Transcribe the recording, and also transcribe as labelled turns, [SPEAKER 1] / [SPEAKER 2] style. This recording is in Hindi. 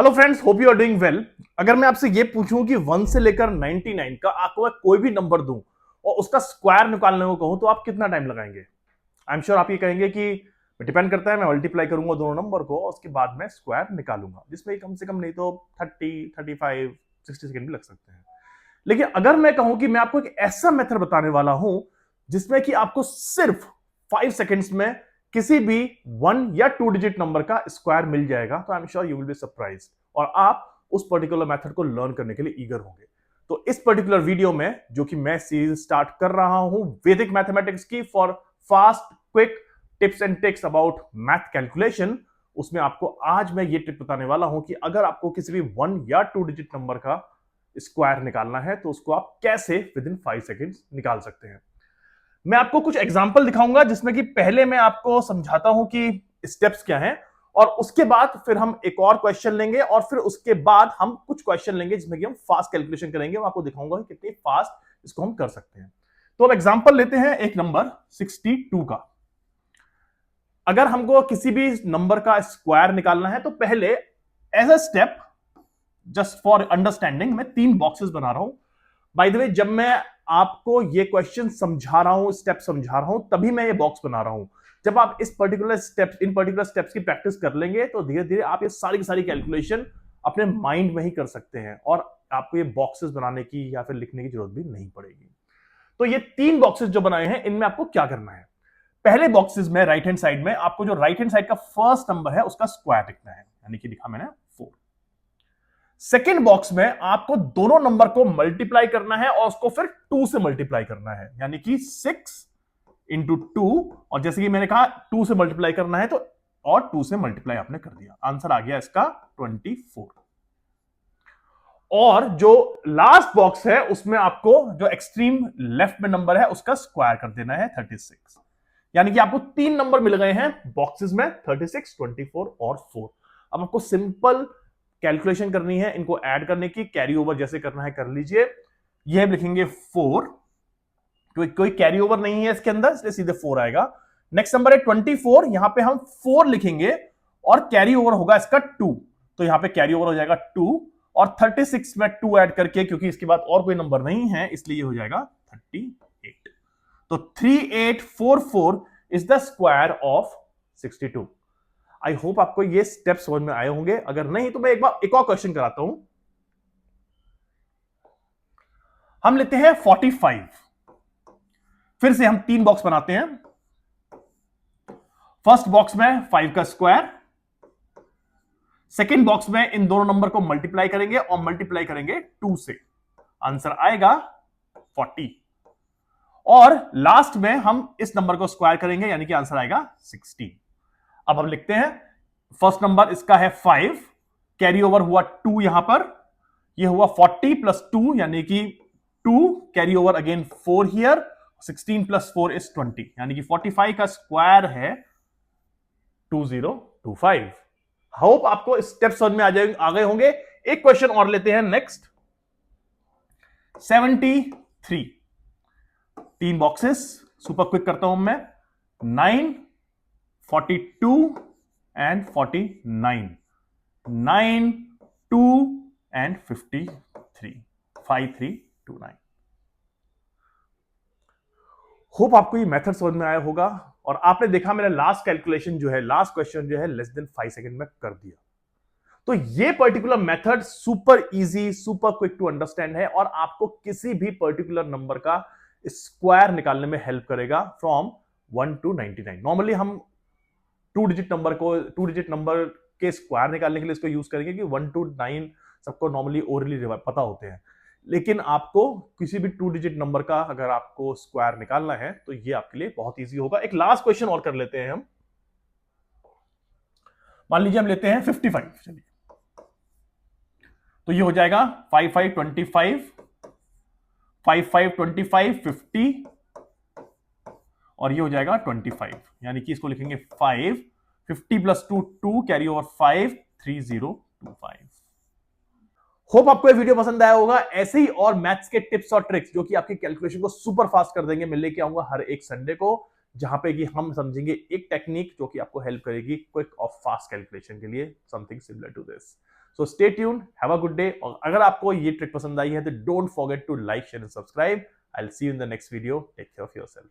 [SPEAKER 1] Hello friends, hope you are doing well. अगर मैं आपसे ये पूछूं कि 1 से लेकर 99 का आपको मैं कोई भी नंबर दूं और उसका स्क्वायर निकालने को कहूं तो आप कितना टाइम लगाएंगे? आई एम श्योर आप ये कहेंगे कि डिपेंड करता है, मैं मल्टीप्लाई करूंगा दोनों नंबर को और उसके बाद मैं स्क्वायर निकालूंगा, जिसमें कम से कम नहीं तो 30, 35, 60 सेकंड भी लग सकते हैं। लेकिन अगर मैं कहूं कि मैं आपको एक ऐसा मेथड बताने वाला हूं जिसमें कि आपको सिर्फ 5 सेकंड्स में किसी भी 1 या 2 डिजिट नंबर का स्क्वायर मिल जाएगा, तो I am sure you will be surprised और आप उस पर्टिकुलर मेथड को लर्न करने के लिए ईगर होंगे। तो इस पर्टिकुलर वीडियो में जो कि मैं सीरीज स्टार्ट कर रहा हूं वैदिक मैथमेटिक्स की for fast quick tips and tricks about math calculation, उसमें आपको आज मैं ये टिप बताने वाला हूं कि अगर आपको किसी भी 1 या 2 डिजिट नंबर का स्क्वायर निकालना है तो उसको आप कैसे विद इन 5 सेकेंड्स निकाल सकते हैं। मैं आपको कुछ एग्जांपल दिखाऊंगा जिसमें कि पहले मैं आपको समझाता हूं कि स्टेप्स क्या हैं और उसके बाद फिर हम एक और क्वेश्चन लेंगे और फिर उसके बाद हम कुछ क्वेश्चन लेंगे जिसमें कि हम फास्ट कैलकुलेशन करेंगे। मैं आपको दिखाऊंगा कि कितनी फास्ट इसको हम कर सकते हैं। तो अब एग्जांपल लेते हैं एक नंबर 62 का। अगर हमको किसी भी नंबर का स्क्वायर निकालना है तो पहले as a step just for understanding मैं 3 बॉक्सेस बना रहा हूं। बाय द वे, जब मैं आपको ये क्वेश्चन समझा रहा हूं, स्टेप समझा रहा हूं, तभी मैं ये बॉक्स बना रहा हूं। जब आप इन पर्टिकुलर स्टेप्स की प्रैक्टिस कर लेंगे तो धीरे धीरे आप ये सारी की सारी कैलकुलेशन अपने माइंड में ही कर सकते हैं और आपको ये बॉक्सेस बनाने की या फिर लिखने की जरूरत भी नहीं पड़ेगी। तो ये 3 बॉक्सेस जो बनाए हैं इनमें आपको क्या करना है? पहले बॉक्सेस में राइट हैंड साइड में आपको जो राइट हैंड साइड का फर्स्ट नंबर है उसका स्क्वायर लिखना है, यानी कि लिखा मैंने 4। सेकेंड बॉक्स में आपको दोनों नंबर को मल्टीप्लाई करना है और उसको फिर 2 से मल्टीप्लाई करना है, यानी कि 6 इंटू 2। और जैसे कि मैंने कहा 2 से मल्टीप्लाई करना है तो और 2 से मल्टीप्लाई आपने कर दिया, आंसर आ गया इसका 24। और जो लास्ट बॉक्स है उसमें आपको जो एक्सट्रीम लेफ्ट में नंबर है उसका स्क्वायर कर देना है 36, यानी कि आपको 3 नंबर मिल गए हैं बॉक्सेस में, 36, 24 और 4। अब आपको सिंपल कैलकुलेशन करनी है, इनको ऐड करने की, कैरी ओवर जैसे करना है कर लीजिए। ये हम लिखेंगे 4, कोई कैरी ओवर नहीं है इसके अंदर इसलिए सीधे 4 आएगा। नेक्स्ट नंबर है 24, यहां पे हम 4 लिखेंगे और कैरी ओवर होगा इसका 2, तो यहां पे कैरी ओवर हो जाएगा 2 और 36 में 2 ऐड करके, क्योंकि इसके बाद और कोई नंबर नहीं है इसलिए ये हो जाएगा 38। तो 3844 is the square of 62। I hope आपको ये स्टेप समझ में आए होंगे। अगर नहीं तो मैं एक और क्वेश्चन कराता हूं। हम लेते हैं 45। फिर से हम 3 बॉक्स बनाते हैं। फर्स्ट बॉक्स में 5 का स्क्वायर, सेकेंड बॉक्स में इन दोनों नंबर को मल्टीप्लाई करेंगे और मल्टीप्लाई करेंगे 2 से, आंसर आएगा 40। और लास्ट में हम इस नंबर को स्क्वायर करेंगे यानी कि आंसर आएगा 16। अब हम लिखते हैं फर्स्ट नंबर इसका है 5, कैरी ओवर हुआ 2 यहां पर, ये हुआ 40 प्लस 2 यानी कि 2, carry over again 4 here, 16 plus 4 is 20, यानी कि 45 का स्क्वायर है 2025। होप आपको स्टेप समझ में आ गए होंगे। एक क्वेश्चन और लेते हैं नेक्स्ट 73। 3 बॉक्सेस सुपर क्विक करता हूं मैं, 9, 42 एंड 49, 9, 2 एंड 53, 5329। होप आपको ये मेथड समझ में आया होगा और आपने देखा मेरा लास्ट कैलकुलेशन जो है, लास्ट क्वेश्चन जो है लेस देन 5 सेकंड में कर दिया। तो ये particular method super easy, super quick to understand है और आपको किसी भी पर्टिकुलर नंबर का स्क्वायर निकालने में हेल्प करेगा फ्रॉम 1 to 99। नॉर्मली हम 2 डिजिट नंबर के स्क्वायर निकालने के लिए इसको यूज करेंगे कि 1 to 9 सबको नॉर्मली ओरली पता होते हैं, लेकिन आपको किसी भी 2 डिजिट नंबर का अगर आपको स्क्वायर निकालना है तो ये आपके लिए बहुत इजी होगा। एक लास्ट क्वेश्चन और कर लेते हैं हम। मान लीजिए हम लेते हैं 55, चलिए, तो ये हो जाएगा 5, 5, 25, 5, 5, 25, 50 और ये हो जाएगा 25, यानी कि इसको लिखेंगे 5, 50 प्लस 2, 2 कैरी ओवर 5, 3025। होप आपको ये वीडियो पसंद आया होगा। ऐसे ही और मैथ्स के टिप्स और ट्रिक्स जो कि आपके कैलकुलेशन को सुपर फास्ट कर देंगे, मैं लेके आऊंगा हर एक संडे को, जहां पे कि हम समझेंगे एक टेक्निक जो कि आपको हेल्प करेगी क्विक और फास्ट कैलकुलेशन के लिए, something similar to this. So stay tuned, have a good day. और अगर आपको ये ट्रिक पसंद आई है तो don't forget to like, share and subscribe. I will see you in the next video. Take care of yourself.